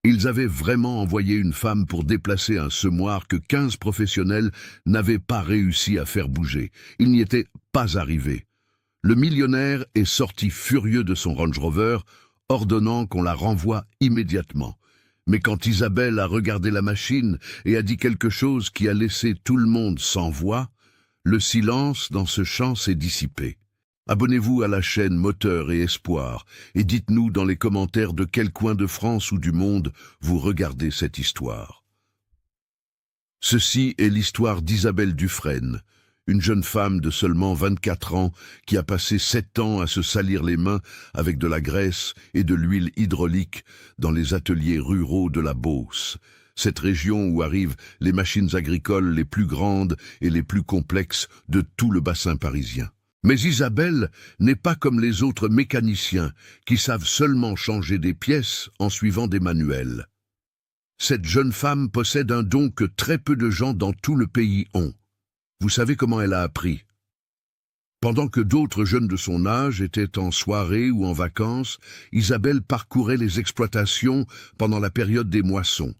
Ils avaient vraiment envoyé une femme pour déplacer un semoir que 15 professionnels n'avaient pas réussi à faire bouger. Ils n'y étaient pas arrivés. Le millionnaire est sorti furieux de son Range Rover, ordonnant qu'on la renvoie immédiatement. Mais quand Isabelle a regardé la machine et a dit quelque chose qui a laissé tout le monde sans voix, le silence dans ce champ s'est dissipé. Abonnez-vous à la chaîne Moteur et Espoir et dites-nous dans les commentaires de quel coin de France ou du monde vous regardez cette histoire. Ceci est l'histoire d'Isabelle Dufresne, une jeune femme de seulement 24 ans qui a passé 7 ans à se salir les mains avec de la graisse et de l'huile hydraulique dans les ateliers ruraux de la Beauce, cette région où arrivent les machines agricoles les plus grandes et les plus complexes de tout le bassin parisien. Mais Isabelle n'est pas comme les autres mécaniciens qui savent seulement changer des pièces en suivant des manuels. Cette jeune femme possède un don que très peu de gens dans tout le pays ont. Vous savez comment elle a appris? Pendant que d'autres jeunes de son âge étaient en soirée ou en vacances, Isabelle parcourait les exploitations pendant la période des moissons,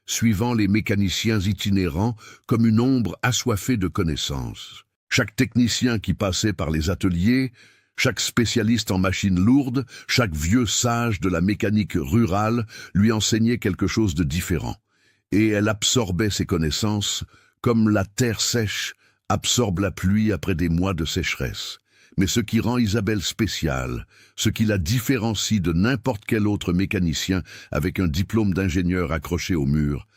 suivant les mécaniciens itinérants comme une ombre assoiffée de connaissances. Chaque technicien qui passait par les ateliers, chaque spécialiste en machines lourdes, chaque vieux sage de la mécanique rurale lui enseignait quelque chose de différent. Et elle absorbait ses connaissances comme la terre sèche absorbe la pluie après des mois de sécheresse. Mais ce qui rend Isabelle spéciale, ce qui la différencie de n'importe quel autre mécanicien avec un diplôme d'ingénieur accroché au mur,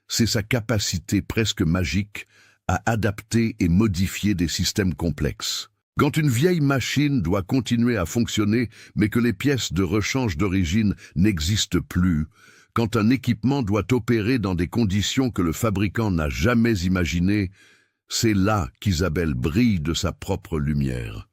c'est sa capacité presque magique à adapter et modifier des systèmes complexes. Quand une vieille machine doit continuer à fonctionner, mais que les pièces de rechange d'origine n'existent plus, quand un équipement doit opérer dans des conditions que le fabricant n'a jamais imaginées, c'est là qu'Isabelle brille de sa propre lumière.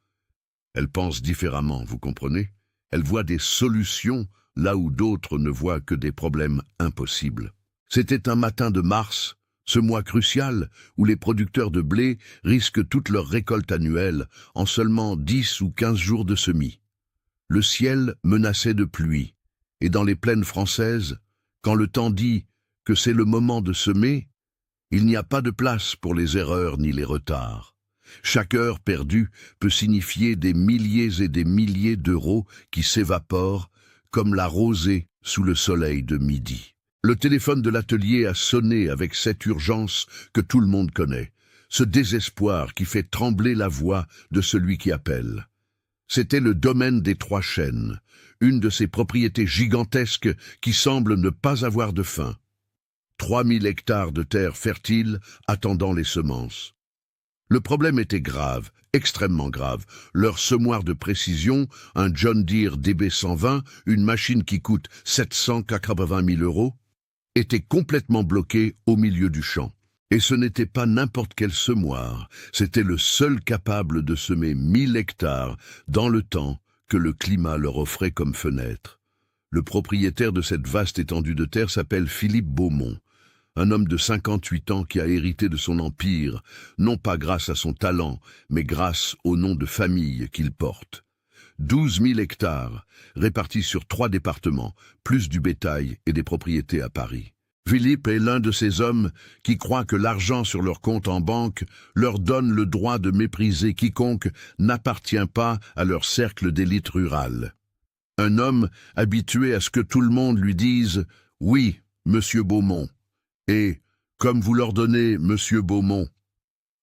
Elle pense différemment, vous comprenez? Elle voit des solutions là où d'autres ne voient que des problèmes impossibles. C'était un matin de mars, ce mois crucial où les producteurs de blé risquent toute leur récolte annuelle en seulement 10 ou 15 jours de semis. Le ciel menaçait de pluie, et dans les plaines françaises, quand le temps dit que c'est le moment de semer, il n'y a pas de place pour les erreurs ni les retards. Chaque heure perdue peut signifier des milliers et des milliers d'euros qui s'évaporent comme la rosée sous le soleil de midi. Le téléphone de l'atelier a sonné avec cette urgence que tout le monde connaît, ce désespoir qui fait trembler la voix de celui qui appelle. C'était le domaine des Trois Chênes, une de ces propriétés gigantesques qui semblent ne pas avoir de fin. 3000 hectares de terre fertile attendant les semences. Le problème était grave, extrêmement grave. Leur semoir de précision, un John Deere DB120, une machine qui coûte 780 000 euros, était complètement bloqué au milieu du champ. Et ce n'était pas n'importe quel semoir, c'était le seul capable de semer 1000 hectares dans le temps que le climat leur offrait comme fenêtre. Le propriétaire de cette vaste étendue de terre s'appelle Philippe Beaumont, un homme de 58 ans qui a hérité de son empire, non pas grâce à son talent, mais grâce au nom de famille qu'il porte. 12 000 hectares, répartis sur 3 départements, plus du bétail et des propriétés à Paris. Philippe est l'un de ces hommes qui croient que l'argent sur leur compte en banque leur donne le droit de mépriser quiconque n'appartient pas à leur cercle d'élite rurale. Un homme habitué à ce que tout le monde lui dise « Oui, monsieur Beaumont » et « Comme vous l'ordonnez, monsieur Beaumont ».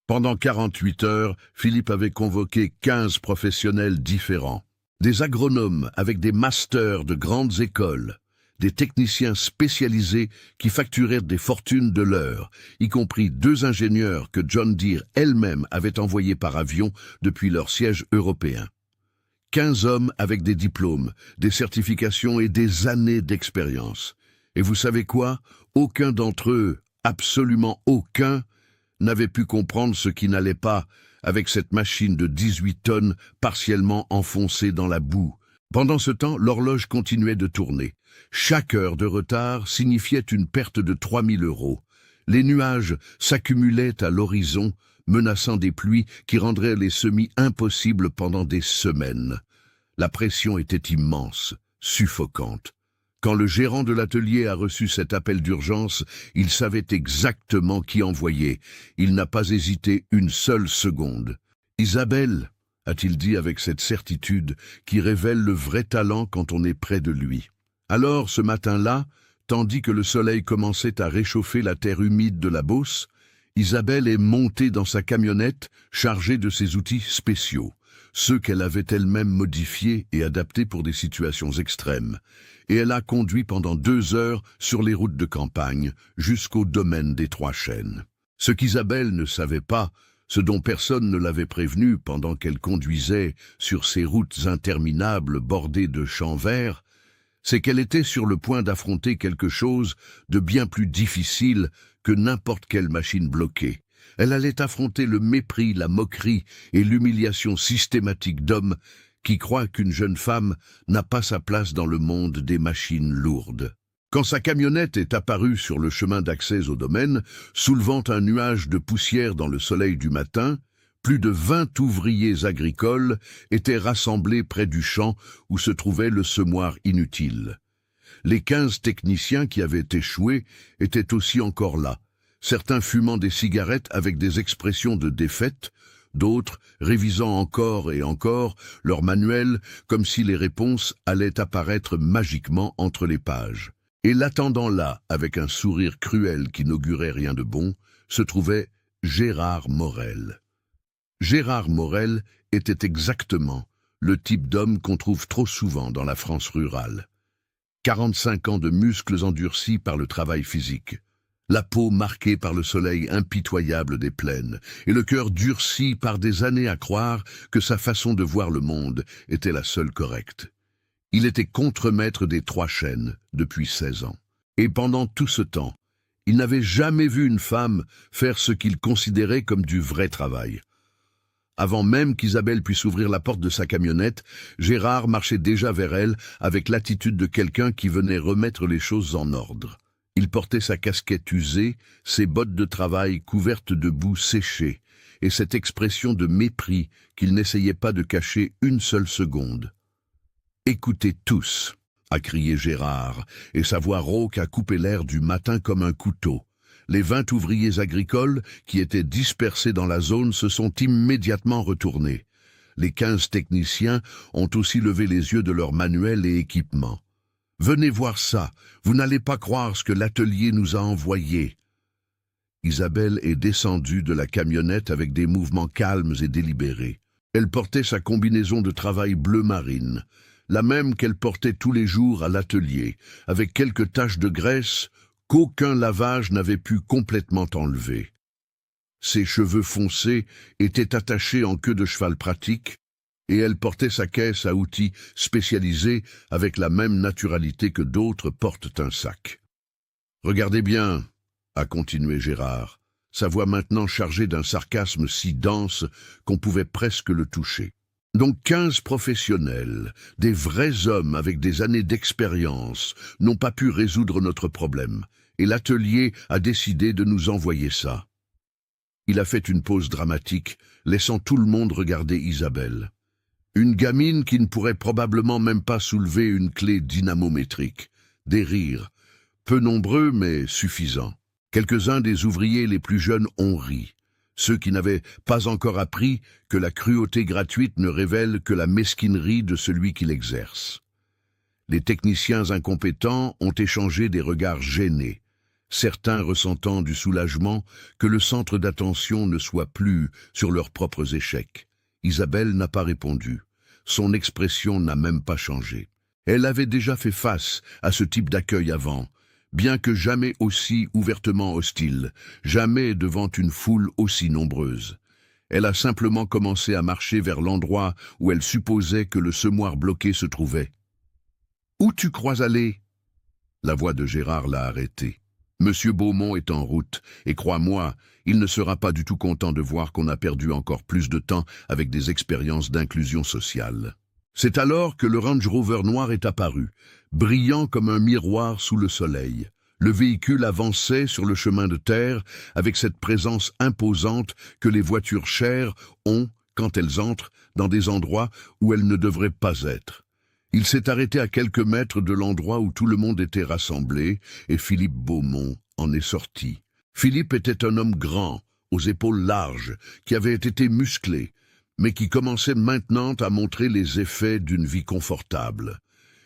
Pendant 48 heures, Philippe avait convoqué 15 professionnels différents. Des agronomes avec des masters de grandes écoles, des techniciens spécialisés qui facturèrent des fortunes de l'heure, y compris 2 ingénieurs que John Deere elle-même avait envoyés par avion depuis leur siège européen. 15 hommes avec des diplômes, des certifications et des années d'expérience. Et vous savez quoi? Aucun d'entre eux, absolument aucun, n'avait pu comprendre ce qui n'allait pas avec cette machine de 18 tonnes partiellement enfoncée dans la boue. Pendant ce temps, l'horloge continuait de tourner. Chaque heure de retard signifiait une perte de 3 000 euros. Les nuages s'accumulaient à l'horizon, menaçant des pluies qui rendraient les semis impossibles pendant des semaines. La pression était immense, suffocante. Quand le gérant de l'atelier a reçu cet appel d'urgence, il savait exactement qui envoyer. Il n'a pas hésité une seule seconde. « Isabelle !» a-t-il dit avec cette certitude qui révèle le vrai talent quand on est près de lui. Alors, ce matin-là, tandis que le soleil commençait à réchauffer la terre humide de la Beauce, Isabelle est montée dans sa camionnette chargée de ses outils spéciaux, ceux qu'elle avait elle-même modifiés et adaptés pour des situations extrêmes, et elle a conduit pendant 2 heures sur les routes de campagne jusqu'au domaine des Trois Chênes. Ce qu'Isabelle ne savait pas, ce dont personne ne l'avait prévenu pendant qu'elle conduisait sur ces routes interminables bordées de champs verts, c'est qu'elle était sur le point d'affronter quelque chose de bien plus difficile que n'importe quelle machine bloquée. Elle allait affronter le mépris, la moquerie et l'humiliation systématique d'hommes qui croient qu'une jeune femme n'a pas sa place dans le monde des machines lourdes. Quand sa camionnette est apparue sur le chemin d'accès au domaine, soulevant un nuage de poussière dans le soleil du matin, plus de 20 ouvriers agricoles étaient rassemblés près du champ où se trouvait le semoir inutile. Les 15 techniciens qui avaient échoué étaient aussi encore là, certains fumant des cigarettes avec des expressions de défaite, d'autres révisant encore et encore leur manuel comme si les réponses allaient apparaître magiquement entre les pages. Et l'attendant là, avec un sourire cruel qui n'augurait rien de bon, se trouvait Gérard Morel. Gérard Morel était exactement le type d'homme qu'on trouve trop souvent dans la France rurale. 45 ans de muscles endurcis par le travail physique, la peau marquée par le soleil impitoyable des plaines, et le cœur durci par des années à croire que sa façon de voir le monde était la seule correcte. Il était contremaître des Trois Chênes depuis 16 ans. Et pendant tout ce temps, il n'avait jamais vu une femme faire ce qu'il considérait comme du vrai travail. Avant même qu'Isabelle puisse ouvrir la porte de sa camionnette, Gérard marchait déjà vers elle avec l'attitude de quelqu'un qui venait remettre les choses en ordre. Il portait sa casquette usée, ses bottes de travail couvertes de boue séchée, et cette expression de mépris qu'il n'essayait pas de cacher une seule seconde. « Écoutez tous !» a crié Gérard, et sa voix rauque a coupé l'air du matin comme un couteau. Les 20 ouvriers agricoles qui étaient dispersés dans la zone se sont immédiatement retournés. Les 15 techniciens ont aussi levé les yeux de leurs manuels et équipements. « Venez voir ça, vous n'allez pas croire ce que l'atelier nous a envoyé. » Isabelle est descendue de la camionnette avec des mouvements calmes et délibérés. Elle portait sa combinaison de travail bleu marine, la même qu'elle portait tous les jours à l'atelier, avec quelques taches de graisse qu'aucun lavage n'avait pu complètement enlever. Ses cheveux foncés étaient attachés en queue de cheval pratique, et elle portait sa caisse à outils spécialisée avec la même naturalité que d'autres portent un sac. « Regardez bien !» a continué Gérard, sa voix maintenant chargée d'un sarcasme si dense qu'on pouvait presque le toucher. Donc 15 professionnels, des vrais hommes avec des années d'expérience, n'ont pas pu résoudre notre problème, et l'atelier a décidé de nous envoyer ça. Il a fait une pause dramatique, laissant tout le monde regarder Isabelle. Une gamine qui ne pourrait probablement même pas soulever une clé dynamométrique. Des rires, peu nombreux mais suffisants. Quelques-uns des ouvriers les plus jeunes ont ri. Ceux qui n'avaient pas encore appris que la cruauté gratuite ne révèle que la mesquinerie de celui qui l'exerce. Les techniciens incompétents ont échangé des regards gênés, certains ressentant du soulagement que le centre d'attention ne soit plus sur leurs propres échecs. Isabelle n'a pas répondu. Son expression n'a même pas changé. Elle avait déjà fait face à ce type d'accueil avant, bien que jamais aussi ouvertement hostile, jamais devant une foule aussi nombreuse. Elle a simplement commencé à marcher vers l'endroit où elle supposait que le semoir bloqué se trouvait. « Où tu crois aller ?» La voix de Gérard l'a arrêtée. « Monsieur Beaumont est en route, et crois-moi, il ne sera pas du tout content de voir qu'on a perdu encore plus de temps avec des expériences d'inclusion sociale. » C'est alors que le Range Rover noir est apparu, brillant comme un miroir sous le soleil. Le véhicule avançait sur le chemin de terre avec cette présence imposante que les voitures chères ont quand elles entrent dans des endroits où elles ne devraient pas être. Il s'est arrêté à quelques mètres de l'endroit où tout le monde était rassemblé, et Philippe Beaumont en est sorti. Philippe était un homme grand, aux épaules larges, qui avait été musclé, mais qui commençait maintenant à montrer les effets d'une vie confortable.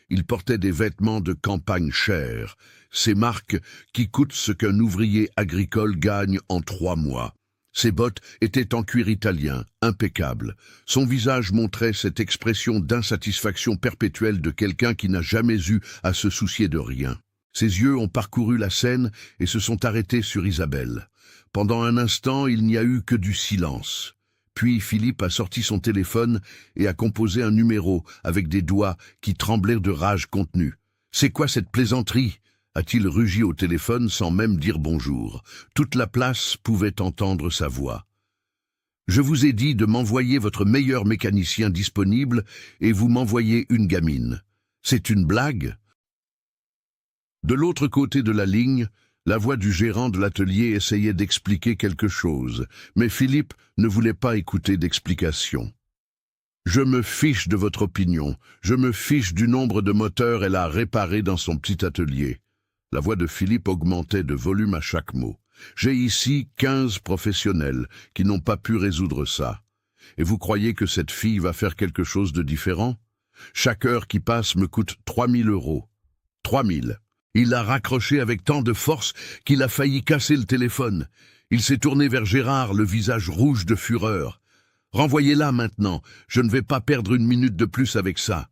Il portait des vêtements de campagne chers, ces marques qui coûtent ce qu'un ouvrier agricole gagne en 3 mois. Ses bottes étaient en cuir italien, impeccable. Son visage montrait cette expression d'insatisfaction perpétuelle de quelqu'un qui n'a jamais eu à se soucier de rien. Ses yeux ont parcouru la scène et se sont arrêtés sur Isabelle. Pendant un instant, il n'y a eu que du silence. Puis Philippe a sorti son téléphone et a composé un numéro avec des doigts qui tremblèrent de rage contenue. « C'est quoi cette plaisanterie ?» a-t-il rugi au téléphone sans même dire bonjour. Toute la place pouvait entendre sa voix. « Je vous ai dit de m'envoyer votre meilleur mécanicien disponible et vous m'envoyez une gamine. C'est une blague ?» De l'autre côté de la ligne, la voix du gérant de l'atelier essayait d'expliquer quelque chose, mais Philippe ne voulait pas écouter d'explication. « Je me fiche de votre opinion, je me fiche du nombre de moteurs elle a réparés dans son petit atelier. » La voix de Philippe augmentait de volume à chaque mot. « J'ai ici 15 professionnels qui n'ont pas pu résoudre ça. Et vous croyez que cette fille va faire quelque chose de différent? Chaque heure qui passe me coûte 3 000 €. 3 000. Il a raccroché avec tant de force qu'il a failli casser le téléphone. Il s'est tourné vers Gérard, le visage rouge de fureur. « Renvoyez-la maintenant, je ne vais pas perdre une minute de plus avec ça. »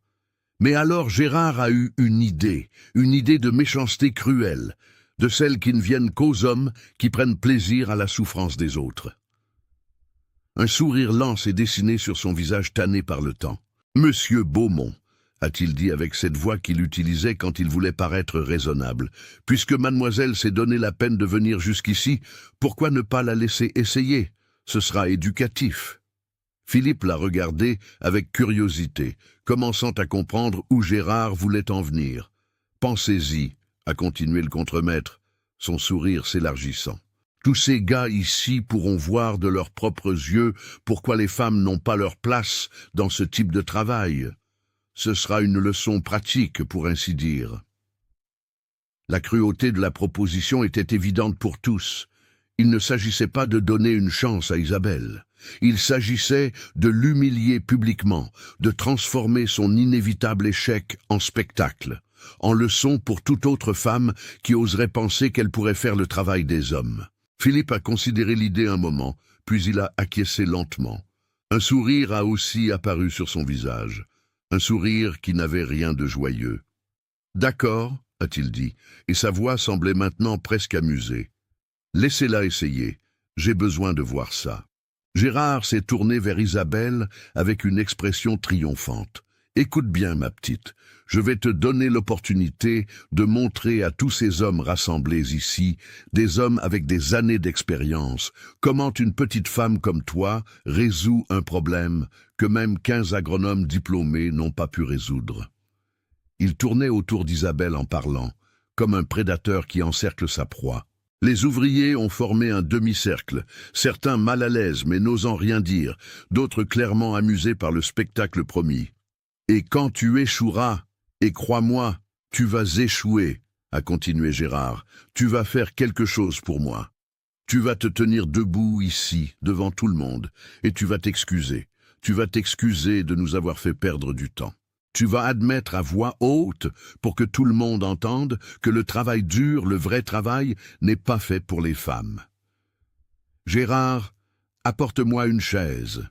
Mais alors Gérard a eu une idée de méchanceté cruelle, de celles qui ne viennent qu'aux hommes qui prennent plaisir à la souffrance des autres. Un sourire lent s'est dessiné sur son visage tanné par le temps. « Monsieur Beaumont », a-t-il dit avec cette voix qu'il utilisait quand il voulait paraître raisonnable, « puisque mademoiselle s'est donné la peine de venir jusqu'ici, pourquoi ne pas la laisser essayer? Ce sera éducatif. » Philippe l'a regardé avec curiosité, commençant à comprendre où Gérard voulait en venir. « Pensez-y », a continué le contremaître, son sourire s'élargissant. « Tous ces gars ici pourront voir de leurs propres yeux pourquoi les femmes n'ont pas leur place dans ce type de travail. Ce sera une leçon pratique, pour ainsi dire. » La cruauté de la proposition était évidente pour tous. Il ne s'agissait pas de donner une chance à Isabelle. Il s'agissait de l'humilier publiquement, de transformer son inévitable échec en spectacle, en leçon pour toute autre femme qui oserait penser qu'elle pourrait faire le travail des hommes. Philippe a considéré l'idée un moment, puis il a acquiescé lentement. Un sourire a aussi apparu sur son visage, un sourire qui n'avait rien de joyeux. « D'accord », a-t-il dit, et sa voix semblait maintenant presque amusée. « Laissez-la essayer, j'ai besoin de voir ça. » Gérard s'est tourné vers Isabelle avec une expression triomphante. « Écoute bien, ma petite, je vais te donner l'opportunité de montrer à tous ces hommes rassemblés ici, des hommes avec des années d'expérience, comment une petite femme comme toi résout un problème que même 15 agronomes diplômés n'ont pas pu résoudre. » Il tournait autour d'Isabelle en parlant, comme un prédateur qui encercle sa proie. Les ouvriers ont formé un demi-cercle, certains mal à l'aise mais n'osant rien dire, d'autres clairement amusés par le spectacle promis. « Et quand tu échoueras, et crois-moi, tu vas échouer, » a continué Gérard, « tu vas faire quelque chose pour moi. Tu vas te tenir debout ici, devant tout le monde, et tu vas t'excuser. Tu vas t'excuser de nous avoir fait perdre du temps. Tu vas admettre à voix haute, pour que tout le monde entende, que le travail dur, le vrai travail, n'est pas fait pour les femmes. Gérard, apporte-moi une chaise,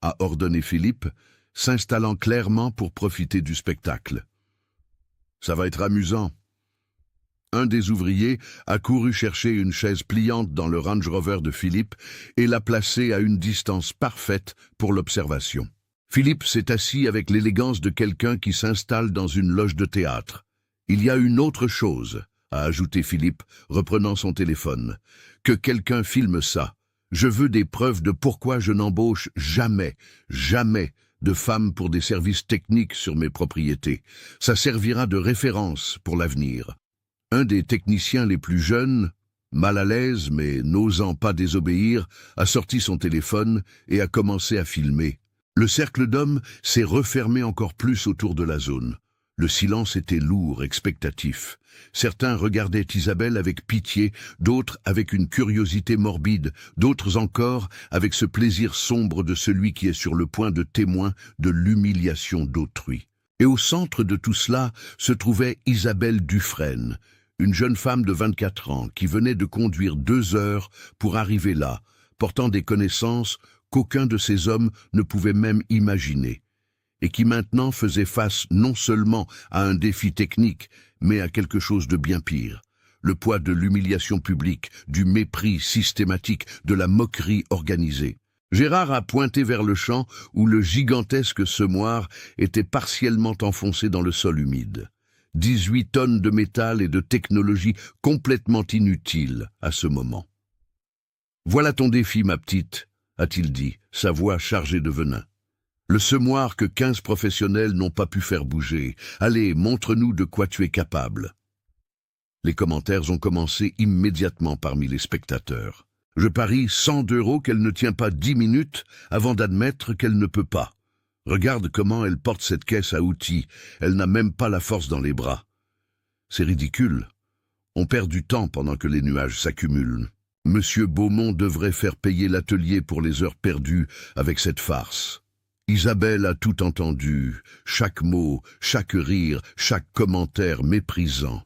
a ordonné Philippe, s'installant clairement pour profiter du spectacle. Ça va être amusant. Un des ouvriers a couru chercher une chaise pliante dans le Range Rover de Philippe et l'a placée à une distance parfaite pour l'observation. Philippe s'est assis avec l'élégance de quelqu'un qui s'installe dans une loge de théâtre. « Il y a une autre chose, » a ajouté Philippe, reprenant son téléphone. « Que quelqu'un filme ça. Je veux des preuves de pourquoi je n'embauche jamais de femmes pour des services techniques sur mes propriétés. Ça servira de référence pour l'avenir. » Un des techniciens les plus jeunes, mal à l'aise mais n'osant pas désobéir, a sorti son téléphone et a commencé à filmer. Le cercle d'hommes s'est refermé encore plus autour de la zone. Le silence était lourd, expectatif. Certains regardaient Isabelle avec pitié, d'autres avec une curiosité morbide, d'autres encore avec ce plaisir sombre de celui qui est sur le point de témoin de l'humiliation d'autrui. Et au centre de tout cela se trouvait Isabelle Dufresne, une jeune femme de 24 ans qui venait de conduire 2 heures pour arriver là, portant des connaissances qu'aucun de ces hommes ne pouvait même imaginer, et qui maintenant faisait face non seulement à un défi technique, mais à quelque chose de bien pire. Le poids de l'humiliation publique, du mépris systématique, de la moquerie organisée. Gérard a pointé vers le champ où le gigantesque semoir était partiellement enfoncé dans le sol humide. 18 tonnes de métal et de technologie complètement inutiles à ce moment. « Voilà ton défi, ma petite », a-t-il dit, sa voix chargée de venin. Le semoir que 15 professionnels n'ont pas pu faire bouger. Allez, montre-nous de quoi tu es capable. Les commentaires ont commencé immédiatement parmi les spectateurs. Je parie 100 € qu'elle ne tient pas 10 minutes avant d'admettre qu'elle ne peut pas. Regarde comment elle porte cette caisse à outils. Elle n'a même pas la force dans les bras. C'est ridicule. On perd du temps pendant que les nuages s'accumulent. Monsieur Beaumont devrait faire payer l'atelier pour les heures perdues avec cette farce. Isabelle a tout entendu, chaque mot, chaque rire, chaque commentaire méprisant.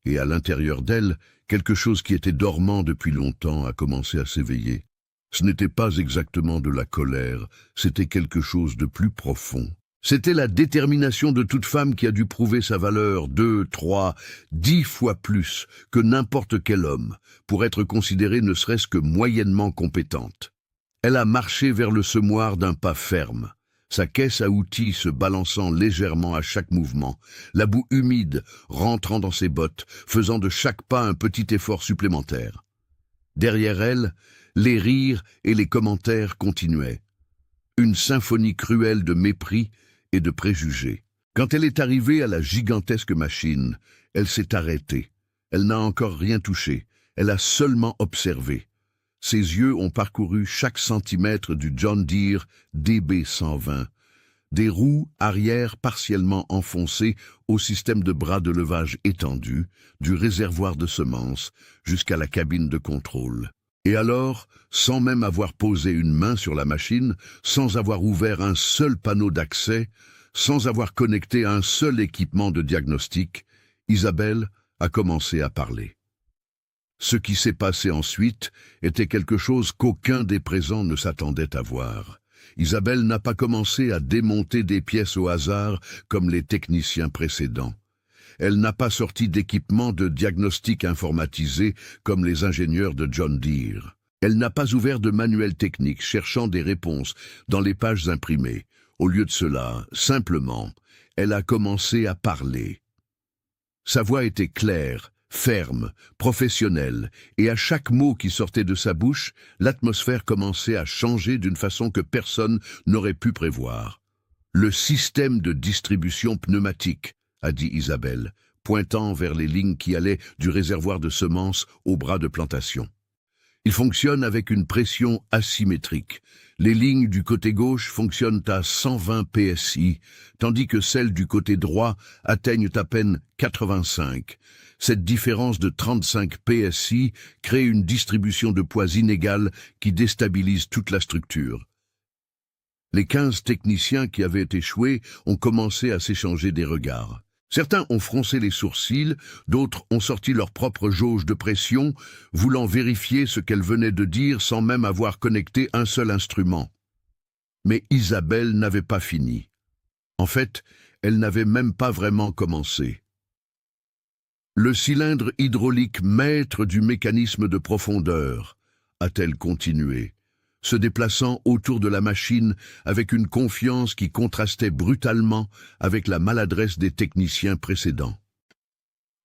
Et à l'intérieur d'elle, quelque chose qui était dormant depuis longtemps a commencé à s'éveiller. Ce n'était pas exactement de la colère, c'était quelque chose de plus profond. C'était la détermination de toute femme qui a dû prouver sa valeur 2, 3, 10 fois plus que n'importe quel homme, pour être considérée ne serait-ce que moyennement compétente. Elle a marché vers le semoir d'un pas ferme, sa caisse à outils se balançant légèrement à chaque mouvement, la boue humide rentrant dans ses bottes, faisant de chaque pas un petit effort supplémentaire. Derrière elle, les rires et les commentaires continuaient. Une symphonie cruelle de mépris et de préjugés. Quand elle est arrivée à la gigantesque machine, elle s'est arrêtée. Elle n'a encore rien touché, elle a seulement observé. Ses yeux ont parcouru chaque centimètre du John Deere DB120, des roues arrière partiellement enfoncées au système de bras de levage étendu, du réservoir de semences jusqu'à la cabine de contrôle. Et alors, sans même avoir posé une main sur la machine, sans avoir ouvert un seul panneau d'accès, sans avoir connecté un seul équipement de diagnostic, Isabelle a commencé à parler. Ce qui s'est passé ensuite était quelque chose qu'aucun des présents ne s'attendait à voir. Isabelle n'a pas commencé à démonter des pièces au hasard comme les techniciens précédents. Elle n'a pas sorti d'équipement de diagnostic informatisé comme les ingénieurs de John Deere. Elle n'a pas ouvert de manuel technique cherchant des réponses dans les pages imprimées. Au lieu de cela, simplement, elle a commencé à parler. Sa voix était claire, ferme, professionnelle, et à chaque mot qui sortait de sa bouche, l'atmosphère commençait à changer d'une façon que personne n'aurait pu prévoir. « Le système de distribution pneumatique », a dit Isabelle, pointant vers les lignes qui allaient du réservoir de semences au bras de plantation. Il fonctionne avec une pression asymétrique. Les lignes du côté gauche fonctionnent à 120 PSI, tandis que celles du côté droit atteignent à peine 85. Cette différence de 35 PSI crée une distribution de poids inégale qui déstabilise toute la structure. Les 15 techniciens qui avaient échoué ont commencé à s'échanger des regards. Certains ont froncé les sourcils, d'autres ont sorti leur propre jauge de pression, voulant vérifier ce qu'elle venait de dire sans même avoir connecté un seul instrument. Mais Isabelle n'avait pas fini. En fait, elle n'avait même pas vraiment commencé. Le cylindre hydraulique maître du mécanisme de profondeur, a-t-elle continué, se déplaçant autour de la machine avec une confiance qui contrastait brutalement avec la maladresse des techniciens précédents.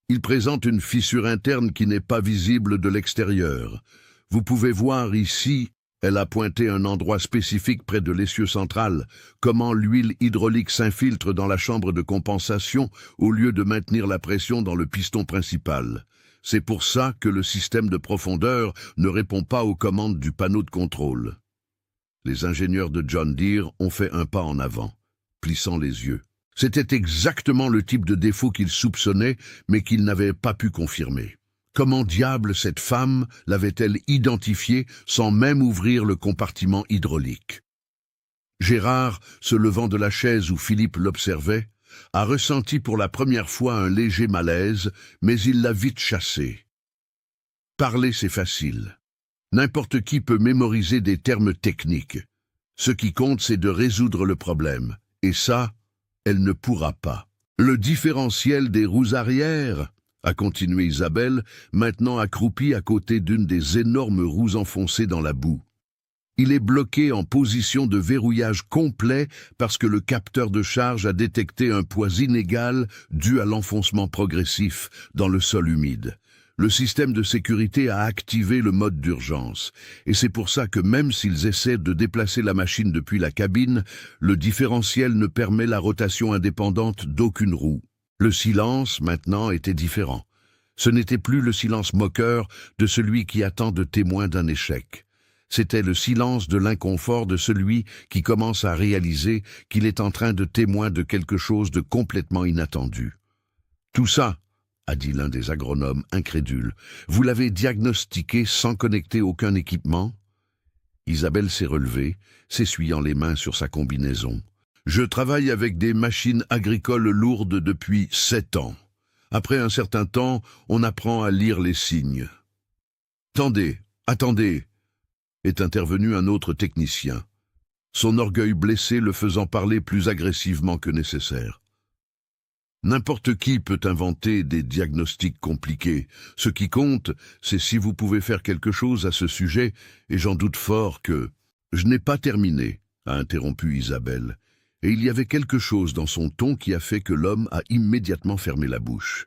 Il présente une fissure interne qui n'est pas visible de l'extérieur. Vous pouvez voir ici, elle a pointé un endroit spécifique près de l'essieu central, comment l'huile hydraulique s'infiltre dans la chambre de compensation au lieu de maintenir la pression dans le piston principal. C'est pour ça que le système de profondeur ne répond pas aux commandes du panneau de contrôle. Les ingénieurs de John Deere ont fait un pas en avant, plissant les yeux. C'était exactement le type de défaut qu'ils soupçonnaient, mais qu'ils n'avaient pas pu confirmer. Comment diable cette femme l'avait-elle identifié sans même ouvrir le compartiment hydraulique? Gérard, se levant de la chaise où Philippe l'observait, a ressenti pour la première fois un léger malaise, mais il l'a vite chassé. Parler, c'est facile. N'importe qui peut mémoriser des termes techniques. Ce qui compte, c'est de résoudre le problème. Et ça, elle ne pourra pas. Le différentiel des roues arrière, a continué Isabelle, maintenant accroupie à côté d'une des énormes roues enfoncées dans la boue. Il est bloqué en position de verrouillage complet parce que le capteur de charge a détecté un poids inégal dû à l'enfoncement progressif dans le sol humide. Le système de sécurité a activé le mode d'urgence. Et c'est pour ça que même s'ils essaient de déplacer la machine depuis la cabine, le différentiel ne permet la rotation indépendante d'aucune roue. Le silence, maintenant, était différent. Ce n'était plus le silence moqueur de celui qui attend de témoin d'un échec. C'était le silence de l'inconfort de celui qui commence à réaliser qu'il est en train de témoin de quelque chose de complètement inattendu. Tout ça, a dit l'un des agronomes incrédules, vous l'avez diagnostiqué sans connecter aucun équipement? Isabelle s'est relevée, s'essuyant les mains sur sa combinaison. Je travaille avec des machines agricoles lourdes depuis 7 ans. Après un certain temps, on apprend à lire les signes. Attendez, est intervenu un autre technicien, son orgueil blessé le faisant parler plus agressivement que nécessaire. N'importe qui peut inventer des diagnostics compliqués. Ce qui compte, c'est si vous pouvez faire quelque chose à ce sujet, et j'en doute fort que... Je n'ai pas terminé, a interrompu Isabelle, et il y avait quelque chose dans son ton qui a fait que l'homme a immédiatement fermé la bouche.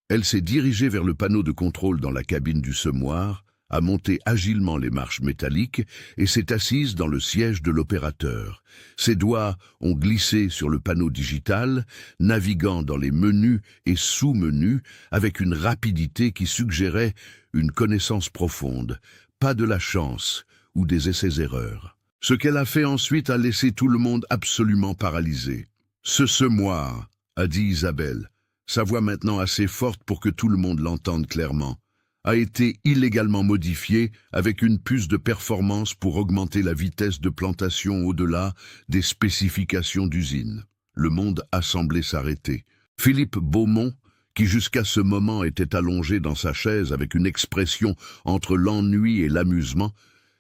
Elle s'est dirigée vers le panneau de contrôle dans la cabine du semoir, a monté agilement les marches métalliques et s'est assise dans le siège de l'opérateur. Ses doigts ont glissé sur le panneau digital, naviguant dans les menus et sous-menus avec une rapidité qui suggérait une connaissance profonde, pas de la chance ou des essais-erreurs. Ce qu'elle a fait ensuite a laissé tout le monde absolument paralysé. « Ce semoir », a dit Isabelle, sa voix maintenant assez forte pour que tout le monde l'entende clairement, a été illégalement modifié avec une puce de performance pour augmenter la vitesse de plantation au-delà des spécifications d'usine. Le monde a semblé s'arrêter. Philippe Beaumont, qui jusqu'à ce moment était allongé dans sa chaise avec une expression entre l'ennui et l'amusement,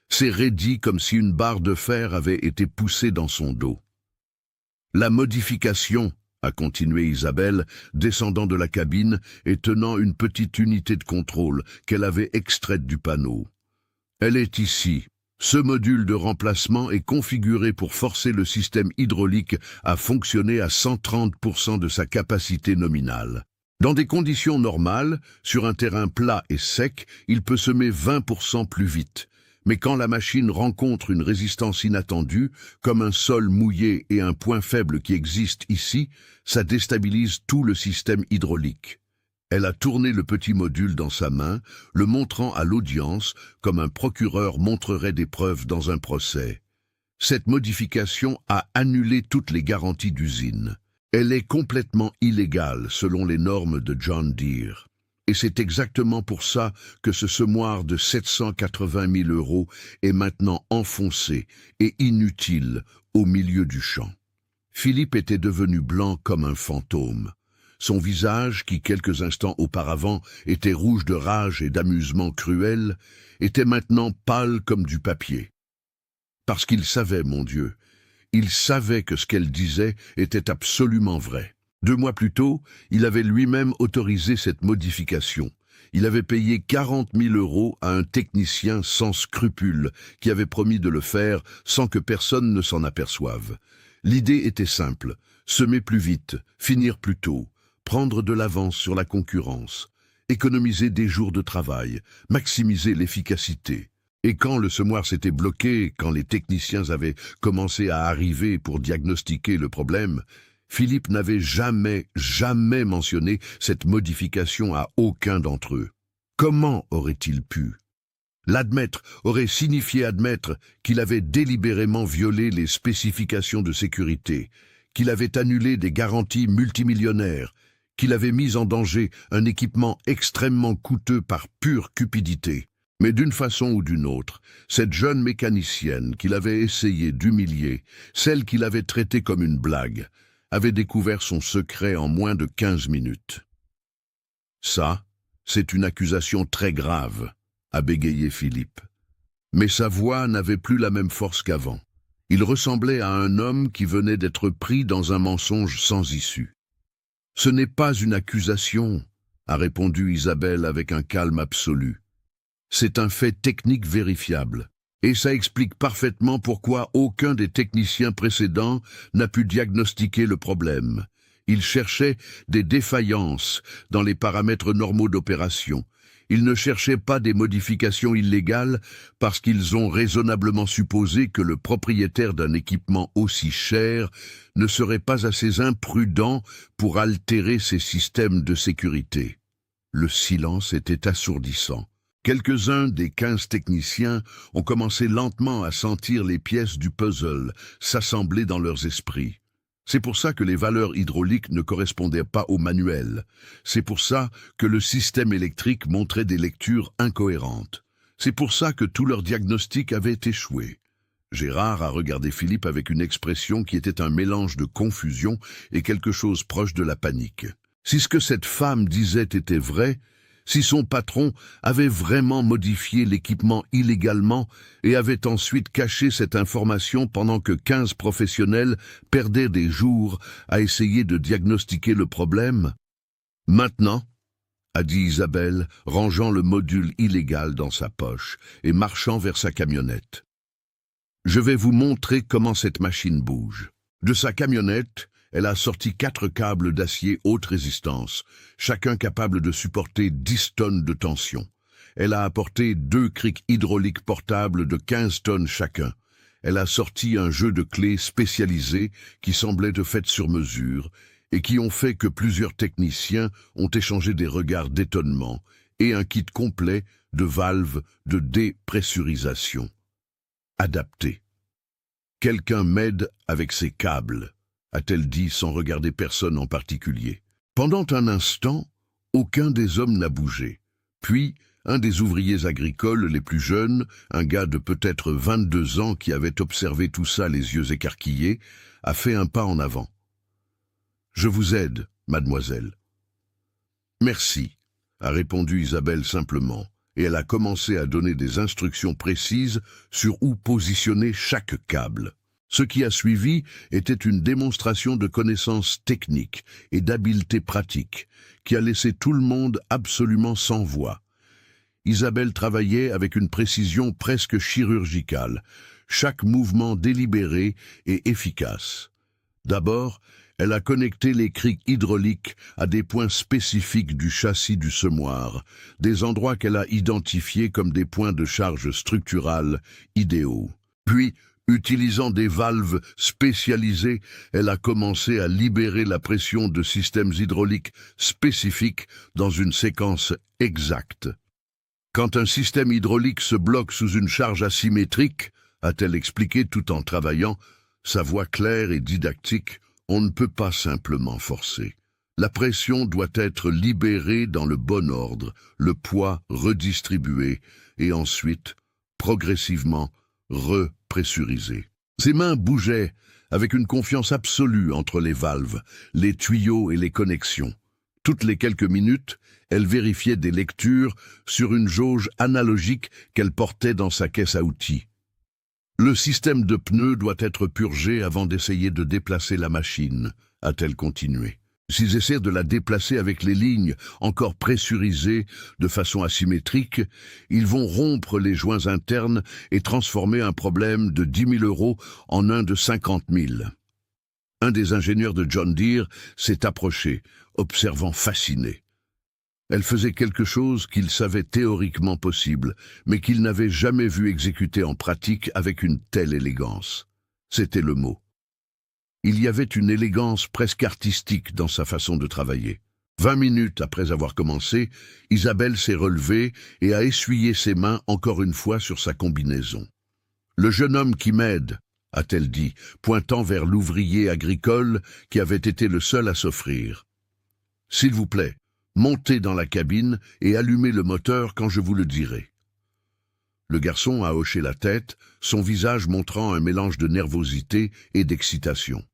s'est raidi comme si une barre de fer avait été poussée dans son dos. La modification, a continué Isabelle, descendant de la cabine et tenant une petite unité de contrôle qu'elle avait extraite du panneau. Elle est ici. Ce module de remplacement est configuré pour forcer le système hydraulique à fonctionner à 130% de sa capacité nominale. Dans des conditions normales, sur un terrain plat et sec, il peut semer 20% plus vite. Mais quand la machine rencontre une résistance inattendue, comme un sol mouillé et un point faible qui existe ici, ça déstabilise tout le système hydraulique. Elle a tourné le petit module dans sa main, le montrant à l'audience comme un procureur montrerait des preuves dans un procès. Cette modification a annulé toutes les garanties d'usine. Elle est complètement illégale selon les normes de John Deere. Et c'est exactement pour ça que ce semoir de 780 000 € est maintenant enfoncé et inutile au milieu du champ. Philippe était devenu blanc comme un fantôme. Son visage, qui quelques instants auparavant était rouge de rage et d'amusement cruel, était maintenant pâle comme du papier. Parce qu'il savait, mon Dieu, il savait que ce qu'elle disait était absolument vrai. 2 mois plus tôt, il avait lui-même autorisé cette modification. Il avait payé 40 000 € à un technicien sans scrupules qui avait promis de le faire sans que personne ne s'en aperçoive. L'idée était simple, semer plus vite, finir plus tôt, prendre de l'avance sur la concurrence, économiser des jours de travail, maximiser l'efficacité. Et quand le semoir s'était bloqué, quand les techniciens avaient commencé à arriver pour diagnostiquer le problème, Philippe n'avait jamais mentionné cette modification à aucun d'entre eux. Comment aurait-il pu? L'admettre aurait signifié admettre qu'il avait délibérément violé les spécifications de sécurité, qu'il avait annulé des garanties multimillionnaires, qu'il avait mis en danger un équipement extrêmement coûteux par pure cupidité. Mais d'une façon ou d'une autre, cette jeune mécanicienne qu'il avait essayé d'humilier, celle qu'il avait traitée comme une blague, avait découvert son secret en moins de 15 minutes. Ça, c'est une accusation très grave, a bégayé Philippe. Mais sa voix n'avait plus la même force qu'avant. Il ressemblait à un homme qui venait d'être pris dans un mensonge sans issue. « Ce n'est pas une accusation, » a répondu Isabelle avec un calme absolu. « C'est un fait technique vérifiable. Et ça explique parfaitement pourquoi aucun des techniciens précédents n'a pu diagnostiquer le problème. Ils cherchaient des défaillances dans les paramètres normaux d'opération. Ils ne cherchaient pas des modifications illégales parce qu'ils ont raisonnablement supposé que le propriétaire d'un équipement aussi cher ne serait pas assez imprudent pour altérer ses systèmes de sécurité. » Le silence était assourdissant. Quelques-uns des 15 techniciens ont commencé lentement à sentir les pièces du puzzle s'assembler dans leurs esprits. C'est pour ça que les valeurs hydrauliques ne correspondaient pas au manuel. C'est pour ça que le système électrique montrait des lectures incohérentes. C'est pour ça que tout leur diagnostic avait échoué. Gérard a regardé Philippe avec une expression qui était un mélange de confusion et quelque chose proche de la panique. Si ce que cette femme disait était vrai, si son patron avait vraiment modifié l'équipement illégalement et avait ensuite caché cette information pendant que 15 professionnels perdaient des jours à essayer de diagnostiquer le problème. « Maintenant, » a dit Isabelle, rangeant le module illégal dans sa poche et marchant vers sa camionnette. « Je vais vous montrer comment cette machine bouge. » De sa camionnette, elle a sorti 4 câbles d'acier haute résistance, chacun capable de supporter 10 tonnes de tension. Elle a apporté 2 crics hydrauliques portables de 15 tonnes chacun. Elle a sorti un jeu de clés spécialisé qui semblait de fait sur mesure et qui ont fait que plusieurs techniciens ont échangé des regards d'étonnement et un kit complet de valves de dépressurisation. Adapté. « Quelqu'un m'aide avec ces câbles », a-t-elle dit sans regarder personne en particulier. Pendant un instant, aucun des hommes n'a bougé. Puis, un des ouvriers agricoles les plus jeunes, un gars de peut-être 22 ans qui avait observé tout ça les yeux écarquillés, a fait un pas en avant. « Je vous aide, mademoiselle. »« Merci, » a répondu Isabelle simplement, et elle a commencé à donner des instructions précises sur où positionner chaque câble. Ce qui a suivi était une démonstration de connaissances techniques et d'habileté pratique qui a laissé tout le monde absolument sans voix. Isabelle travaillait avec une précision presque chirurgicale, chaque mouvement délibéré et efficace. D'abord, elle a connecté les crics hydrauliques à des points spécifiques du châssis du semoir, des endroits qu'elle a identifiés comme des points de charge structurale idéaux. Puis, utilisant des valves spécialisées, elle a commencé à libérer la pression de systèmes hydrauliques spécifiques dans une séquence exacte. Quand un système hydraulique se bloque sous une charge asymétrique, a-t-elle expliqué tout en travaillant, sa voix claire et didactique, on ne peut pas simplement forcer. La pression doit être libérée dans le bon ordre, le poids redistribué, et ensuite, progressivement, repressurisé. Ses mains bougeaient avec une confiance absolue entre les valves, les tuyaux et les connexions. Toutes les quelques minutes, elle vérifiait des lectures sur une jauge analogique qu'elle portait dans sa caisse à outils. Le système de pneus doit être purgé avant d'essayer de déplacer la machine, a-t-elle continué. S'ils essaient de la déplacer avec les lignes encore pressurisées de façon asymétrique, ils vont rompre les joints internes et transformer un problème de 10 000 € en un de 50 000. Un des ingénieurs de John Deere s'est approché, observant fasciné. Elle faisait quelque chose qu'il savait théoriquement possible, mais qu'il n'avait jamais vu exécuter en pratique avec une telle élégance. C'était le mot. Il y avait une élégance presque artistique dans sa façon de travailler. 20 minutes après avoir commencé, Isabelle s'est relevée et a essuyé ses mains encore une fois sur sa combinaison. « Le jeune homme qui m'aide », a-t-elle dit, pointant vers l'ouvrier agricole qui avait été le seul à s'offrir. « S'il vous plaît, montez dans la cabine et allumez le moteur quand je vous le dirai. » Le garçon a hoché la tête, son visage montrant un mélange de nervosité et d'excitation.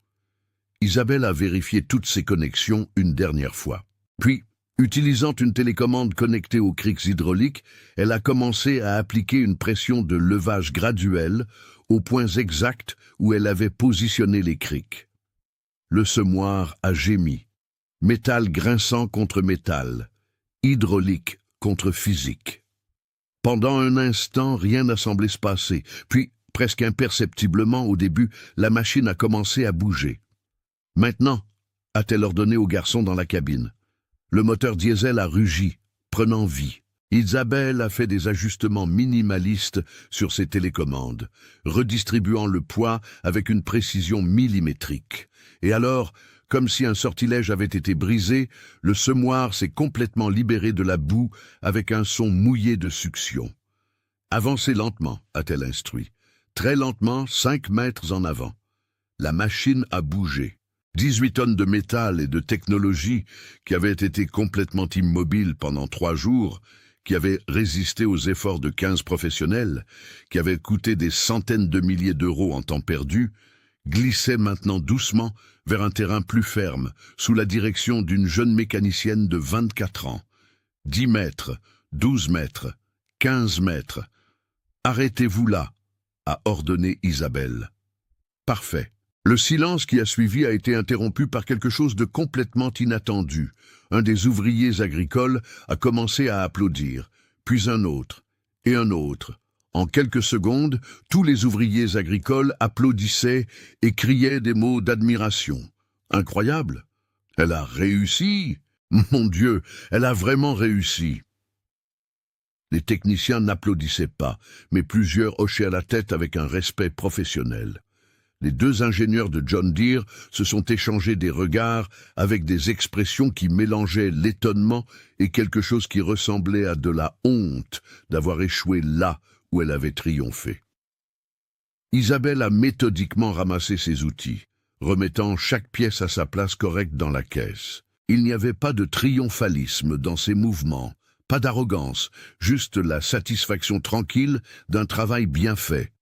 Isabelle a vérifié toutes ses connexions une dernière fois. Puis, utilisant une télécommande connectée aux crics hydrauliques, elle a commencé à appliquer une pression de levage graduelle aux points exacts où elle avait positionné les crics. Le semoir a gémi. Métal grinçant contre métal, hydraulique contre physique. Pendant un instant, rien n'a semblé se passer, puis, presque imperceptiblement au début, la machine a commencé à bouger. « Maintenant » a-t-elle ordonné au garçon dans la cabine. Le moteur diesel a rugi, prenant vie. Isabelle a fait des ajustements minimalistes sur ses télécommandes, redistribuant le poids avec une précision millimétrique. Et alors, comme si un sortilège avait été brisé, le semoir s'est complètement libéré de la boue avec un son mouillé de succion. « Avancez lentement » a-t-elle instruit. Très lentement, 5 mètres en avant. La machine a bougé. 18 tonnes de métal et de technologie qui avaient été complètement immobiles pendant 3 jours, qui avaient résisté aux efforts de 15 professionnels, qui avaient coûté des centaines de milliers d'euros en temps perdu, glissaient maintenant doucement vers un terrain plus ferme, sous la direction d'une jeune mécanicienne de 24 ans. 10 mètres, 12 mètres, 15 mètres. « Arrêtez-vous là », a ordonné Isabelle. « Parfait. » Le silence qui a suivi a été interrompu par quelque chose de complètement inattendu. Un des ouvriers agricoles a commencé à applaudir, puis un autre, et un autre. En quelques secondes, tous les ouvriers agricoles applaudissaient et criaient des mots d'admiration. Incroyable! Elle a réussi! Mon Dieu, elle a vraiment réussi! Les techniciens n'applaudissaient pas, mais plusieurs hochaient la tête avec un respect professionnel. Les 2 ingénieurs de John Deere se sont échangés des regards avec des expressions qui mélangeaient l'étonnement et quelque chose qui ressemblait à de la honte d'avoir échoué là où elle avait triomphé. Isabelle a méthodiquement ramassé ses outils, remettant chaque pièce à sa place correcte dans la caisse. Il n'y avait pas de triomphalisme dans ses mouvements, pas d'arrogance, juste la satisfaction tranquille d'un travail bien fait.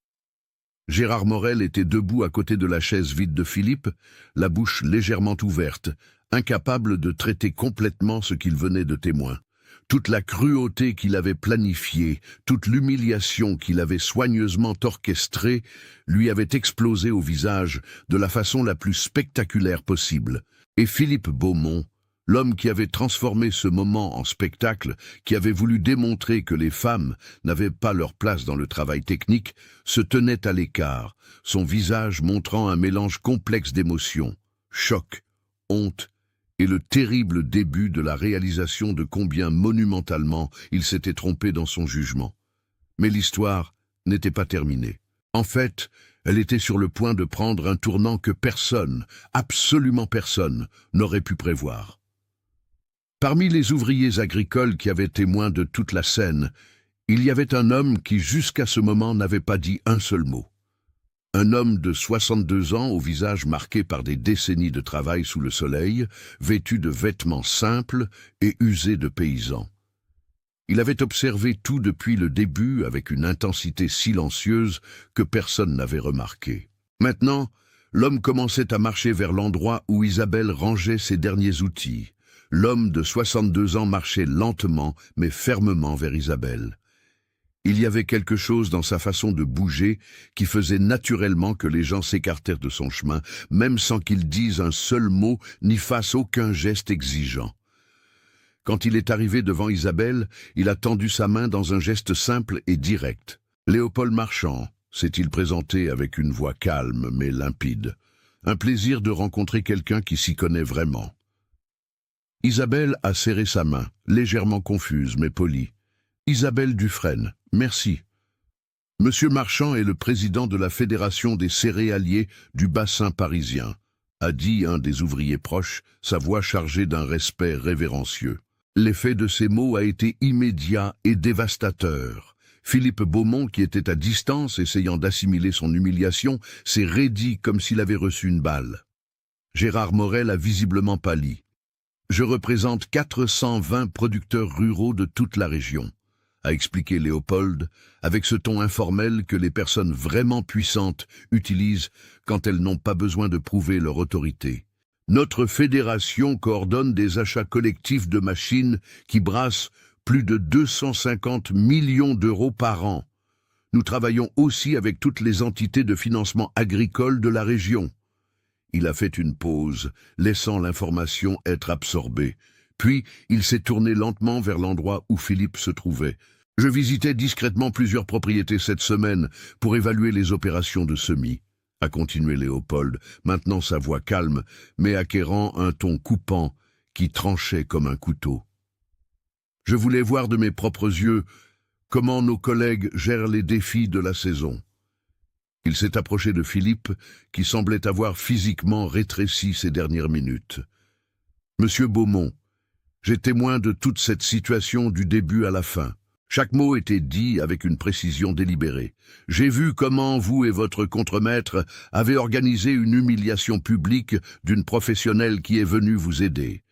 Gérard Morel était debout à côté de la chaise vide de Philippe, la bouche légèrement ouverte, incapable de traiter complètement ce qu'il venait de témoin. Toute la cruauté qu'il avait planifiée, toute l'humiliation qu'il avait soigneusement orchestrée, lui avait explosé au visage de la façon la plus spectaculaire possible. Et Philippe Beaumont, l'homme qui avait transformé ce moment en spectacle, qui avait voulu démontrer que les femmes n'avaient pas leur place dans le travail technique, se tenait à l'écart, son visage montrant un mélange complexe d'émotions, choc, honte et le terrible début de la réalisation de combien monumentalement il s'était trompé dans son jugement. Mais l'histoire n'était pas terminée. En fait, elle était sur le point de prendre un tournant que personne, absolument personne, n'aurait pu prévoir. Parmi les ouvriers agricoles qui avaient témoin de toute la scène, il y avait un homme qui jusqu'à ce moment n'avait pas dit un seul mot. Un homme de 62 ans au visage marqué par des décennies de travail sous le soleil, vêtu de vêtements simples et usés de paysan. Il avait observé tout depuis le début avec une intensité silencieuse que personne n'avait remarquée. Maintenant, l'homme commençait à marcher vers l'endroit où Isabelle rangeait ses derniers outils. L'homme de 62 ans marchait lentement mais fermement vers Isabelle. Il y avait quelque chose dans sa façon de bouger qui faisait naturellement que les gens s'écartèrent de son chemin, même sans qu'il dise un seul mot ni fasse aucun geste exigeant. Quand il est arrivé devant Isabelle, il a tendu sa main dans un geste simple et direct. « Léopold Marchand », s'est-il présenté avec une voix calme mais limpide. « Un plaisir de rencontrer quelqu'un qui s'y connaît vraiment. » Isabelle a serré sa main, légèrement confuse mais polie. « Isabelle Dufresne, merci. Monsieur Marchand est le président de la Fédération des céréaliers du bassin parisien. a dit un des ouvriers proches, sa voix chargée d'un respect révérencieux. L'effet de ces mots a été immédiat et dévastateur. Philippe Beaumont, qui était à distance, essayant d'assimiler son humiliation, s'est raidi comme s'il avait reçu une balle. Gérard Morel a visiblement pâli. « Je représente 420 producteurs ruraux de toute la région », a expliqué Léopold, avec ce ton informel que les personnes vraiment puissantes utilisent quand elles n'ont pas besoin de prouver leur autorité. Notre fédération coordonne des achats collectifs de machines qui brassent plus de 250 millions d'euros par an. Nous travaillons aussi avec toutes les entités de financement agricole de la région. Il a fait une pause, laissant l'information être absorbée. Puis, il s'est tourné lentement vers l'endroit où Philippe se trouvait. « Je visitais discrètement plusieurs propriétés cette semaine pour évaluer les opérations de semis, » a continué Léopold, maintenant sa voix calme, mais acquérant un ton coupant qui tranchait comme un couteau. « Je voulais voir de mes propres yeux comment nos collègues gèrent les défis de la saison. » Il s'est approché de Philippe, qui semblait avoir physiquement rétréci ces dernières minutes. « Monsieur Beaumont, j'ai témoin de toute cette situation du début à la fin. Chaque mot était dit avec une précision délibérée. J'ai vu comment vous et votre contremaître avez organisé une humiliation publique d'une professionnelle qui est venue vous aider.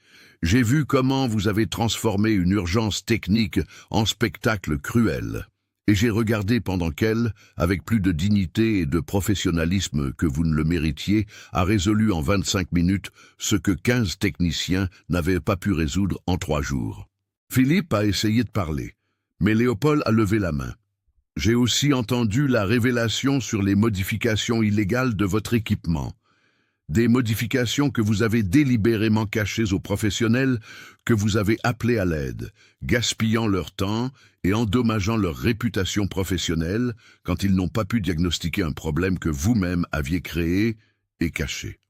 J'ai vu comment vous avez transformé une urgence technique en spectacle cruel. Et j'ai regardé pendant qu'elle, avec plus de dignité et de professionnalisme que vous ne le méritiez, a résolu en 25 minutes ce que 15 techniciens n'avaient pas pu résoudre en 3 jours. » Philippe a essayé de parler, mais Léopold a levé la main. « J'ai aussi entendu la révélation sur les modifications illégales de votre équipement. Des modifications que vous avez délibérément cachées aux professionnels que vous avez appelés à l'aide, gaspillant leur temps et endommageant leur réputation professionnelle quand ils n'ont pas pu diagnostiquer un problème que vous-même aviez créé et caché. »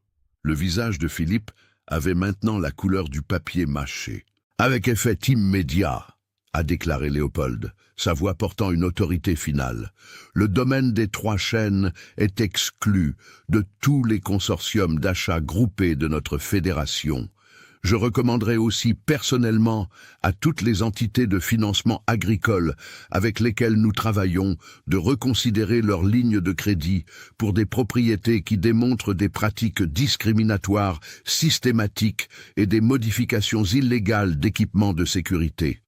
Le visage de Philippe avait maintenant la couleur du papier mâché. « Avec effet immédiat », a déclaré Léopold, sa voix portant une autorité finale. « Le domaine des 3 chaînes est exclu de tous les consortiums d'achat groupés de notre fédération. Je recommanderai aussi personnellement à toutes les entités de financement agricole avec lesquelles nous travaillons de reconsidérer leurs lignes de crédit pour des propriétés qui démontrent des pratiques discriminatoires systématiques et des modifications illégales d'équipements de sécurité. »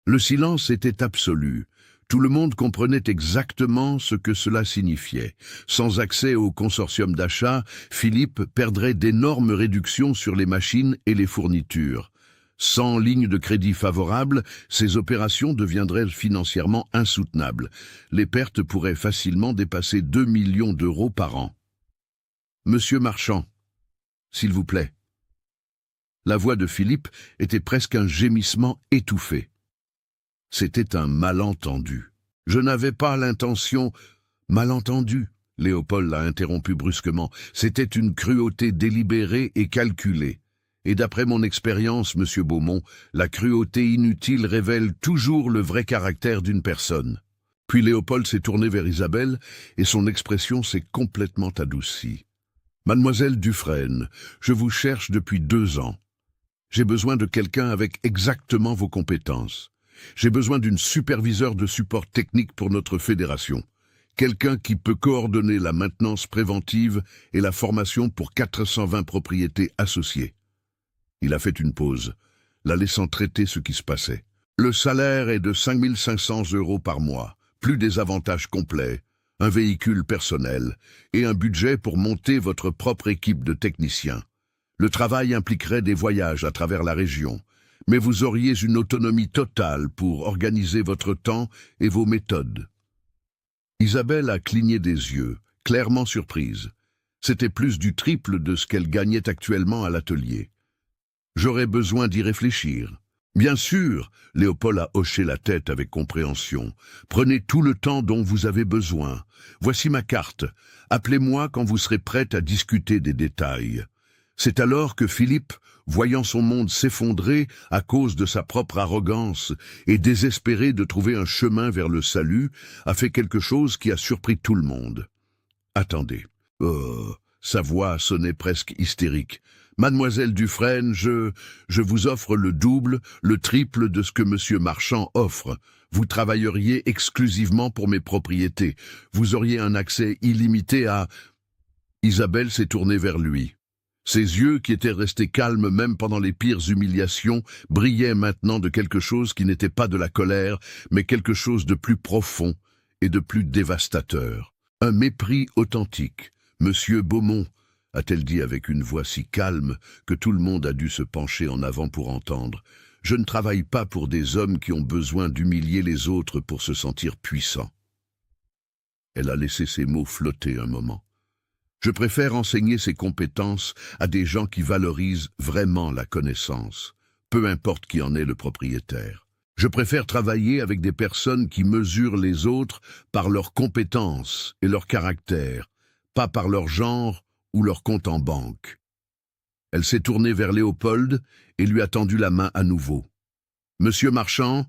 Le silence était absolu. Tout le monde comprenait exactement ce que cela signifiait. Sans accès au consortium d'achat, Philippe perdrait d'énormes réductions sur les machines et les fournitures. Sans ligne de crédit favorable, ces opérations deviendraient financièrement insoutenables. Les pertes pourraient facilement dépasser 2 millions d'euros par an. « Monsieur Marchand, s'il vous plaît. » La voix de Philippe était presque un gémissement étouffé. C'était un malentendu. « Je n'avais pas l'intention... » « Malentendu » Léopold l'a interrompu brusquement. « C'était une cruauté délibérée et calculée. Et d'après mon expérience, monsieur Beaumont, la cruauté inutile révèle toujours le vrai caractère d'une personne. » Puis Léopold s'est tourné vers Isabelle et son expression s'est complètement adoucie. « Mademoiselle Dufresne, je vous cherche depuis 2 ans. J'ai besoin de quelqu'un avec exactement vos compétences. J'ai besoin d'une superviseure de support technique pour notre fédération. Quelqu'un qui peut coordonner la maintenance préventive et la formation pour 420 propriétés associées. » Il a fait une pause, la laissant traiter ce qui se passait. « Le salaire est de 5 500 € par mois, plus des avantages complets, un véhicule personnel et un budget pour monter votre propre équipe de techniciens. Le travail impliquerait des voyages à travers la région. Mais vous auriez une autonomie totale pour organiser votre temps et vos méthodes. » Isabelle a cligné des yeux, clairement surprise. C'était plus du triple de ce qu'elle gagnait actuellement à l'atelier. « J'aurais besoin d'y réfléchir. » « Bien sûr, » Léopold a hoché la tête avec compréhension. « Prenez tout le temps dont vous avez besoin. Voici ma carte. Appelez-moi quand vous serez prête à discuter des détails. » C'est alors que Philippe, voyant son monde s'effondrer à cause de sa propre arrogance et désespéré de trouver un chemin vers le salut, a fait quelque chose qui a surpris tout le monde. « Attendez, Sa voix sonnait presque hystérique. « Mademoiselle Dufresne, je vous offre le double, le triple de ce que Monsieur Marchand offre. Vous travailleriez exclusivement pour mes propriétés. Vous auriez un accès illimité à... » Isabelle s'est tournée vers lui. Ses yeux, qui étaient restés calmes même pendant les pires humiliations, brillaient maintenant de quelque chose qui n'était pas de la colère, mais quelque chose de plus profond et de plus dévastateur. Un mépris authentique. « Monsieur Beaumont », a-t-elle dit avec une voix si calme que tout le monde a dû se pencher en avant pour entendre, « je ne travaille pas pour des hommes qui ont besoin d'humilier les autres pour se sentir puissants. » Elle a laissé ces mots flotter un moment. Je préfère enseigner ces compétences à des gens qui valorisent vraiment la connaissance, peu importe qui en est le propriétaire. Je préfère travailler avec des personnes qui mesurent les autres par leurs compétences et leur caractère, pas par leur genre ou leur compte en banque. Elle s'est tournée vers Léopold et lui a tendu la main à nouveau. « Monsieur Marchand,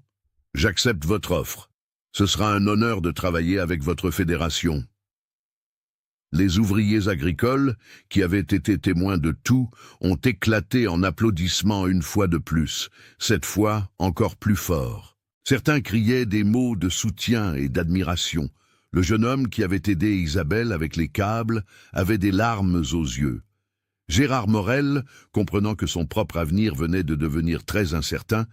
j'accepte votre offre. Ce sera un honneur de travailler avec votre fédération. » Les ouvriers agricoles, qui avaient été témoins de tout, ont éclaté en applaudissements une fois de plus, cette fois encore plus fort. Certains criaient des mots de soutien et d'admiration. Le jeune homme qui avait aidé Isabelle avec les câbles avait des larmes aux yeux. Gérard Morel, comprenant que son propre avenir venait de devenir très incertain,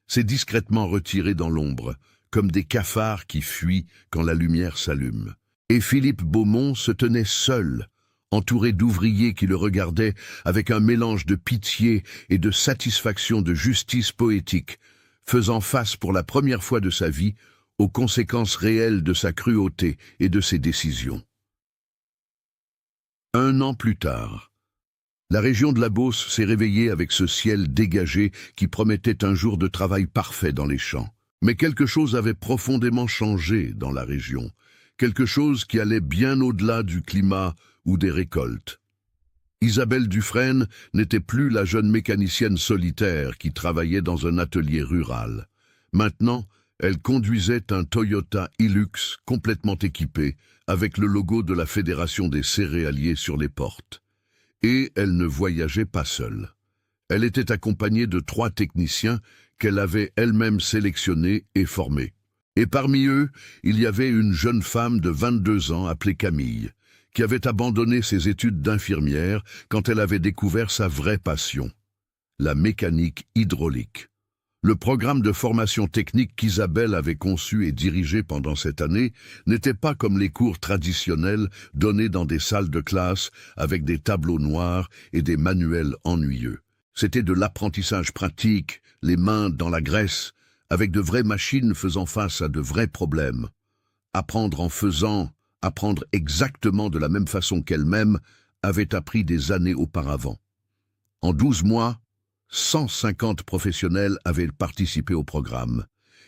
s'est discrètement retiré dans l'ombre, comme des cafards qui fuient quand la lumière s'allume. Et Philippe Beaumont se tenait seul, entouré d'ouvriers qui le regardaient avec un mélange de pitié et de satisfaction de justice poétique, faisant face pour la première fois de sa vie aux conséquences réelles de sa cruauté et de ses décisions. 1 an plus tard, la région de la Beauce s'est réveillée avec ce ciel dégagé qui promettait un jour de travail parfait dans les champs. Mais quelque chose avait profondément changé dans la région. Quelque chose qui allait bien au-delà du climat ou des récoltes. Isabelle Dufresne n'était plus la jeune mécanicienne solitaire qui travaillait dans un atelier rural. Maintenant, elle conduisait un Toyota Hilux complètement équipé, avec le logo de la Fédération des céréaliers sur les portes. Et elle ne voyageait pas seule. Elle était accompagnée de 3 techniciens qu'elle avait elle-même sélectionnés et formés. Et parmi eux, il y avait une jeune femme de 22 ans appelée Camille, qui avait abandonné ses études d'infirmière quand elle avait découvert sa vraie passion, la mécanique hydraulique. Le programme de formation technique qu'Isabelle avait conçu et dirigé pendant cette année n'était pas comme les cours traditionnels donnés dans des salles de classe avec des tableaux noirs et des manuels ennuyeux. C'était de l'apprentissage pratique, les mains dans la graisse, avec de vraies machines faisant face à de vrais problèmes. Apprendre en faisant, apprendre exactement de la même façon qu'elle-même, avait appris des années auparavant. En 12 mois, 150 professionnels avaient participé au programme.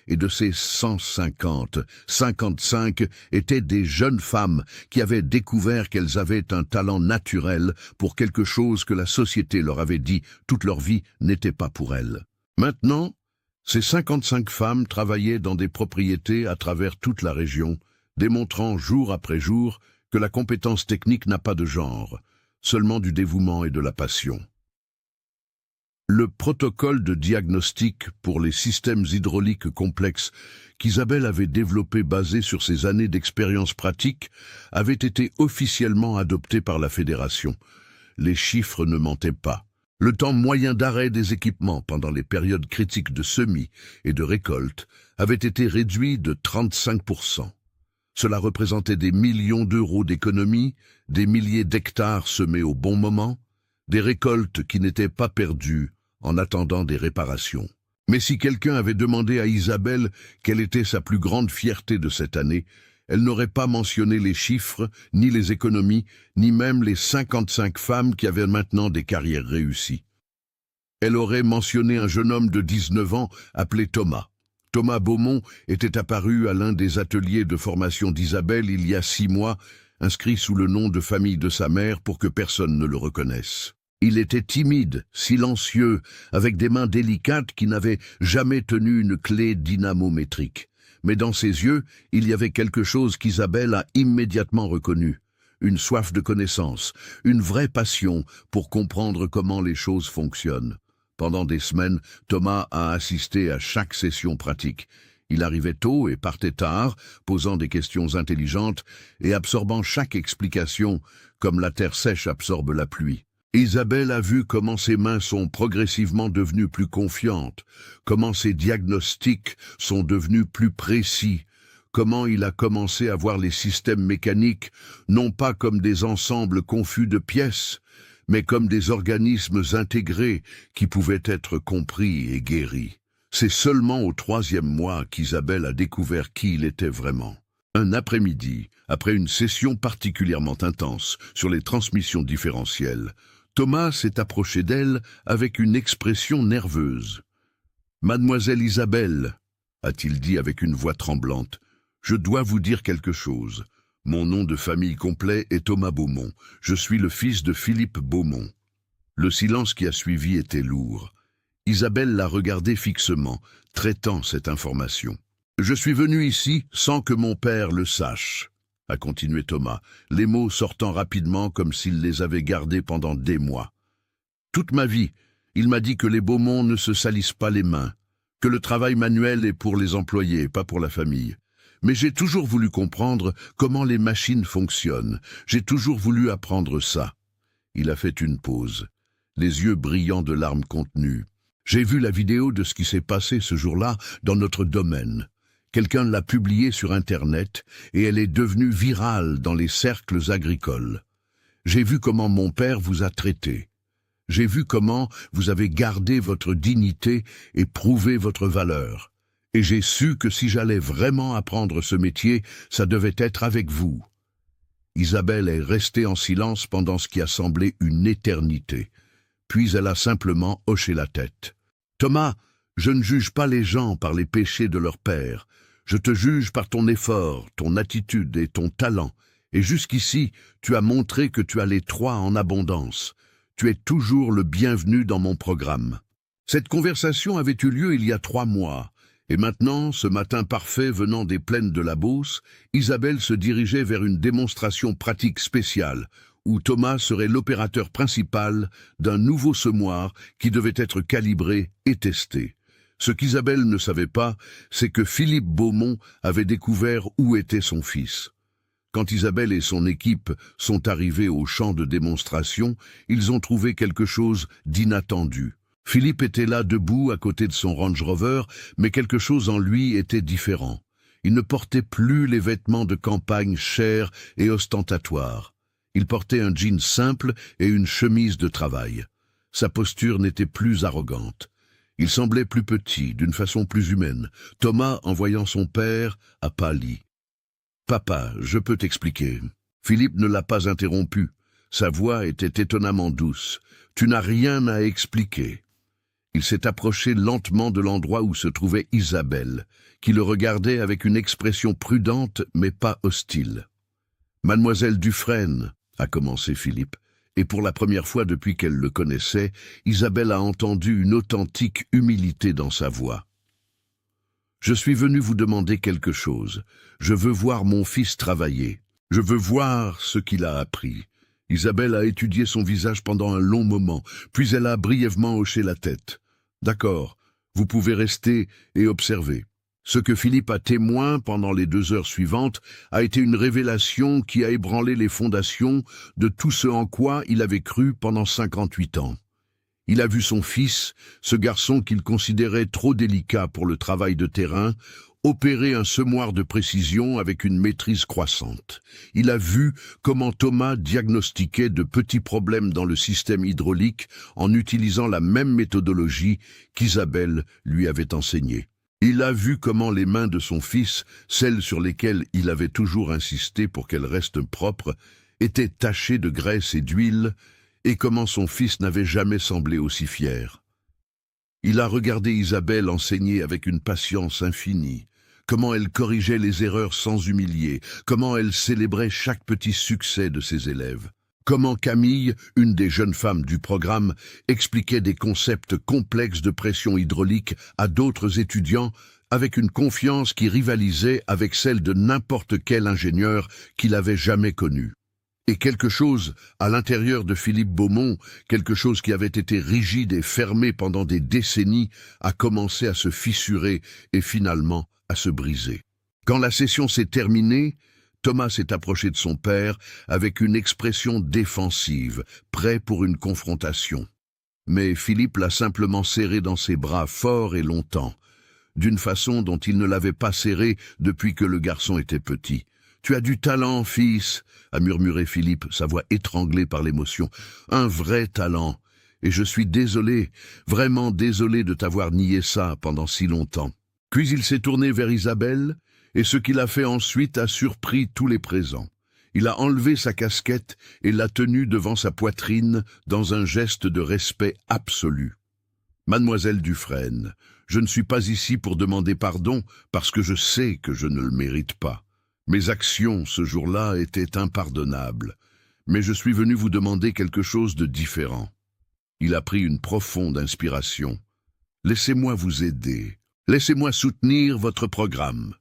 Et de ces 150, 55 étaient des jeunes femmes qui avaient découvert qu'elles avaient un talent naturel pour quelque chose que la société leur avait dit toute leur vie n'était pas pour elles. Maintenant, ces 55 femmes travaillaient dans des propriétés à travers toute la région, démontrant jour après jour que la compétence technique n'a pas de genre, seulement du dévouement et de la passion. Le protocole de diagnostic pour les systèmes hydrauliques complexes qu'Isabelle avait développé basé sur ses années d'expérience pratique avait été officiellement adopté par la Fédération. Les chiffres ne mentaient pas. Le temps moyen d'arrêt des équipements pendant les périodes critiques de semis et de récolte avait été réduit de 35%. Cela représentait des millions d'euros d'économies, des milliers d'hectares semés au bon moment, des récoltes qui n'étaient pas perdues en attendant des réparations. Mais si quelqu'un avait demandé à Isabelle quelle était sa plus grande fierté de cette année, elle n'aurait pas mentionné les chiffres, ni les économies, ni même les 55 femmes qui avaient maintenant des carrières réussies. Elle aurait mentionné un jeune homme de 19 ans appelé Thomas. Thomas Beaumont était apparu à l'un des ateliers de formation d'Isabelle il y a 6 mois, inscrit sous le nom de famille de sa mère pour que personne ne le reconnaisse. Il était timide, silencieux, avec des mains délicates qui n'avaient jamais tenu une clé dynamométrique. Mais dans ses yeux, il y avait quelque chose qu'Isabelle a immédiatement reconnu. une soif de connaissance, une vraie passion pour comprendre comment les choses fonctionnent. Pendant des semaines, Thomas a assisté à chaque session pratique. Il arrivait tôt et partait tard, posant des questions intelligentes et absorbant chaque explication comme la terre sèche absorbe la pluie. Isabelle a vu comment ses mains sont progressivement devenues plus confiantes, comment ses diagnostics sont devenus plus précis, comment il a commencé à voir les systèmes mécaniques non pas comme des ensembles confus de pièces, mais comme des organismes intégrés qui pouvaient être compris et guéris. C'est seulement au 3e mois qu'Isabelle a découvert qui il était vraiment. Un après-midi, après une session particulièrement intense sur les transmissions différentielles, Thomas s'est approché d'elle avec une expression nerveuse. « Mademoiselle Isabelle, a-t-il dit avec une voix tremblante, je dois vous dire quelque chose. Mon nom de famille complet est Thomas Beaumont. Je suis le fils de Philippe Beaumont. » Le silence qui a suivi était lourd. Isabelle l'a regardé fixement, traitant cette information. « Je suis venu ici sans que mon père le sache, » a continué Thomas, les mots sortant rapidement comme s'il les avait gardés pendant des mois. « Toute ma vie, il m'a dit que les Beaumont ne se salissent pas les mains, que le travail manuel est pour les employés, pas pour la famille. Mais j'ai toujours voulu comprendre comment les machines fonctionnent. J'ai toujours voulu apprendre ça. » Il a fait une pause, les yeux brillants de larmes contenues. « J'ai vu la vidéo de ce qui s'est passé ce jour-là dans notre domaine. Quelqu'un l'a publiée sur Internet et elle est devenue virale dans les cercles agricoles. J'ai vu comment mon père vous a traité. J'ai vu comment vous avez gardé votre dignité et prouvé votre valeur. Et j'ai su que si j'allais vraiment apprendre ce métier, ça devait être avec vous. » Isabelle est restée en silence pendant ce qui a semblé une éternité. Puis elle a simplement hoché la tête. « Thomas, je ne juge pas les gens par les péchés de leur père. Je te juge par ton effort, ton attitude et ton talent. Et jusqu'ici, tu as montré que tu as les trois en abondance. Tu es toujours le bienvenu dans mon programme. » Cette conversation avait eu lieu il y a 3 mois. Et maintenant, ce matin parfait venant des plaines de la Beauce, Isabelle se dirigeait vers une démonstration pratique spéciale, où Thomas serait l'opérateur principal d'un nouveau semoir qui devait être calibré et testé. Ce qu'Isabelle ne savait pas, c'est que Philippe Beaumont avait découvert où était son fils. Quand Isabelle et son équipe sont arrivés au champ de démonstration, ils ont trouvé quelque chose d'inattendu. Philippe était là debout à côté de son Range Rover, mais quelque chose en lui était différent. Il ne portait plus les vêtements de campagne chers et ostentatoires. Il portait un jean simple et une chemise de travail. Sa posture n'était plus arrogante. Il semblait plus petit, d'une façon plus humaine. Thomas, en voyant son père, a pâli. « Papa, je peux t'expliquer. » Philippe ne l'a pas interrompu. Sa voix était étonnamment douce. « Tu n'as rien à expliquer. » Il s'est approché lentement de l'endroit où se trouvait Isabelle, qui le regardait avec une expression prudente mais pas hostile. « Mademoiselle Dufresne, » a commencé Philippe, et pour la première fois depuis qu'elle le connaissait, Isabelle a entendu une authentique humilité dans sa voix. « Je suis venu vous demander quelque chose. Je veux voir mon fils travailler. Je veux voir ce qu'il a appris. » Isabelle a étudié son visage pendant un long moment, puis elle a brièvement hoché la tête. « D'accord, vous pouvez rester et observer. » Ce que Philippe a témoin pendant les 2 heures suivantes a été une révélation qui a ébranlé les fondations de tout ce en quoi il avait cru pendant 58 ans. Il a vu son fils, ce garçon qu'il considérait trop délicat pour le travail de terrain, opérer un semoir de précision avec une maîtrise croissante. Il a vu comment Thomas diagnostiquait de petits problèmes dans le système hydraulique en utilisant la même méthodologie qu'Isabelle lui avait enseignée. Il a vu comment les mains de son fils, celles sur lesquelles il avait toujours insisté pour qu'elles restent propres, étaient tachées de graisse et d'huile, et comment son fils n'avait jamais semblé aussi fier. Il a regardé Isabelle enseigner avec une patience infinie, comment elle corrigeait les erreurs sans humilier, comment elle célébrait chaque petit succès de ses élèves. Comment Camille, une des jeunes femmes du programme, expliquait des concepts complexes de pression hydraulique à d'autres étudiants avec une confiance qui rivalisait avec celle de n'importe quel ingénieur qu'il avait jamais connu. Et quelque chose, à l'intérieur de Philippe Beaumont, quelque chose qui avait été rigide et fermé pendant des décennies, a commencé à se fissurer et finalement à se briser. Quand la session s'est terminée, Thomas s'est approché de son père avec une expression défensive, prêt pour une confrontation. Mais Philippe l'a simplement serré dans ses bras fort et longtemps, d'une façon dont il ne l'avait pas serré depuis que le garçon était petit. « Tu as du talent, fils !» a murmuré Philippe, sa voix étranglée par l'émotion. « Un vrai talent. Et je suis désolé, vraiment désolé de t'avoir nié ça pendant si longtemps. » Puis il s'est tourné vers Isabelle, et ce qu'il a fait ensuite a surpris tous les présents. Il a enlevé sa casquette et l'a tenue devant sa poitrine dans un geste de respect absolu. « Mademoiselle Dufresne, je ne suis pas ici pour demander pardon parce que je sais que je ne le mérite pas. Mes actions ce jour-là étaient impardonnables, mais je suis venu vous demander quelque chose de différent. » Il a pris une profonde inspiration. « Laissez-moi vous aider. Laissez-moi soutenir votre programme. »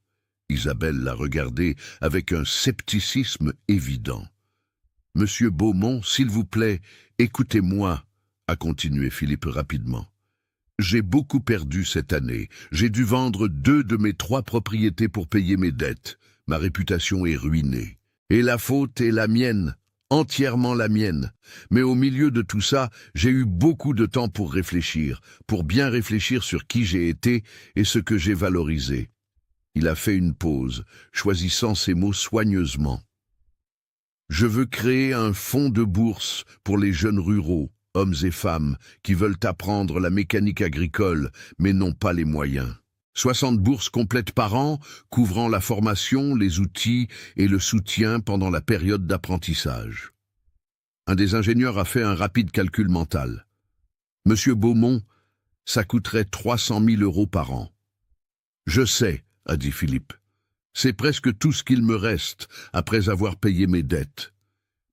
Isabelle l'a regardé avec un scepticisme évident. « Monsieur Beaumont, s'il vous plaît, écoutez-moi, » a continué Philippe rapidement. « J'ai beaucoup perdu cette année. J'ai dû vendre 2 de mes 3 propriétés pour payer mes dettes. Ma réputation est ruinée. Et la faute est la mienne, entièrement la mienne. Mais au milieu de tout ça, j'ai eu beaucoup de temps pour réfléchir, pour bien réfléchir sur qui j'ai été et ce que j'ai valorisé. » Il a fait une pause, choisissant ses mots soigneusement. « Je veux créer un fonds de bourse pour les jeunes ruraux, hommes et femmes, qui veulent apprendre la mécanique agricole, mais n'ont pas les moyens. 60 bourses complètes par an, couvrant la formation, les outils et le soutien pendant la période d'apprentissage. » Un des ingénieurs a fait un rapide calcul mental. « Monsieur Beaumont, ça coûterait 300 000 € par an. »« Je sais, » a dit Philippe. « C'est presque tout ce qu'il me reste après avoir payé mes dettes.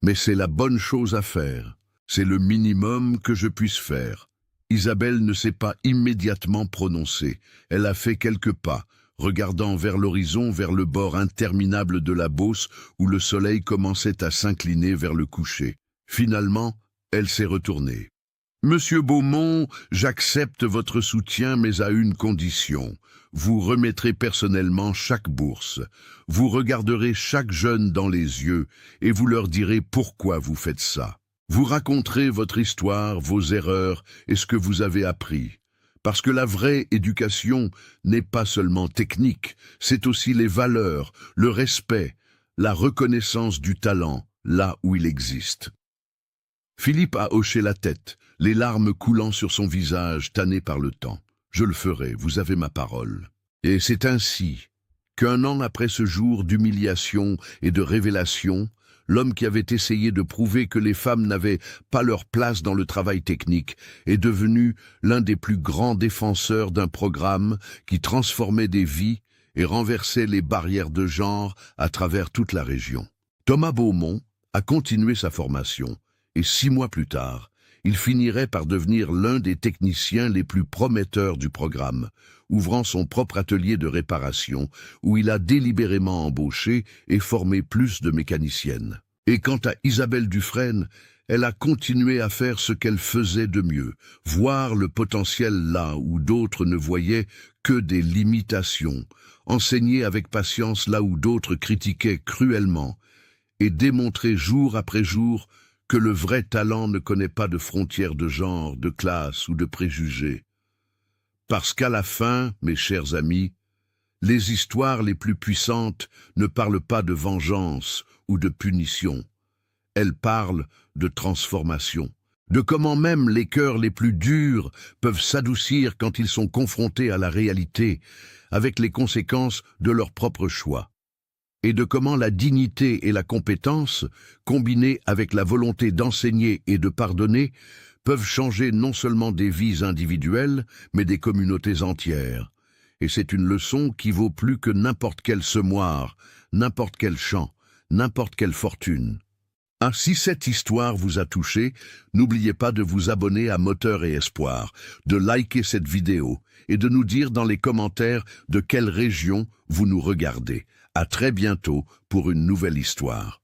Mais c'est la bonne chose à faire. C'est le minimum que je puisse faire. » Isabelle ne s'est pas immédiatement prononcée. Elle a fait quelques pas, regardant vers l'horizon, vers le bord interminable de la Beauce où le soleil commençait à s'incliner vers le coucher. Finalement, elle s'est retournée. « Monsieur Beaumont, j'accepte votre soutien, mais à une condition. Vous remettrez personnellement chaque bourse. Vous regarderez chaque jeune dans les yeux et vous leur direz pourquoi vous faites ça. Vous raconterez votre histoire, vos erreurs et ce que vous avez appris. Parce que la vraie éducation n'est pas seulement technique, c'est aussi les valeurs, le respect, la reconnaissance du talent, là où il existe. » Philippe a hoché la tête, les larmes coulant sur son visage tanné par le temps. « Je le ferai, vous avez ma parole. » Et c'est ainsi qu'un an après ce jour d'humiliation et de révélation, l'homme qui avait essayé de prouver que les femmes n'avaient pas leur place dans le travail technique est devenu l'un des plus grands défenseurs d'un programme qui transformait des vies et renversait les barrières de genre à travers toute la région. Thomas Beaumont a continué sa formation et 6 mois plus tard, il finirait par devenir l'un des techniciens les plus prometteurs du programme, ouvrant son propre atelier de réparation où il a délibérément embauché et formé plus de mécaniciennes. Et quant à Isabelle Dufresne, elle a continué à faire ce qu'elle faisait de mieux, voir le potentiel là où d'autres ne voyaient que des limitations, enseigner avec patience là où d'autres critiquaient cruellement, et démontrer jour après jour que le vrai talent ne connaît pas de frontières de genre, de classe ou de préjugés. Parce qu'à la fin, mes chers amis, les histoires les plus puissantes ne parlent pas de vengeance ou de punition. Elles parlent de transformation, de comment même les cœurs les plus durs peuvent s'adoucir quand ils sont confrontés à la réalité, avec les conséquences de leur propre choix, et de comment la dignité et la compétence, combinées avec la volonté d'enseigner et de pardonner, peuvent changer non seulement des vies individuelles, mais des communautés entières. Et c'est une leçon qui vaut plus que n'importe quel semoir, n'importe quel champ, n'importe quelle fortune. Ah, si cette histoire vous a touché, n'oubliez pas de vous abonner à Moteur et Espoir, de liker cette vidéo et de nous dire dans les commentaires de quelle région vous nous regardez. À très bientôt pour une nouvelle histoire.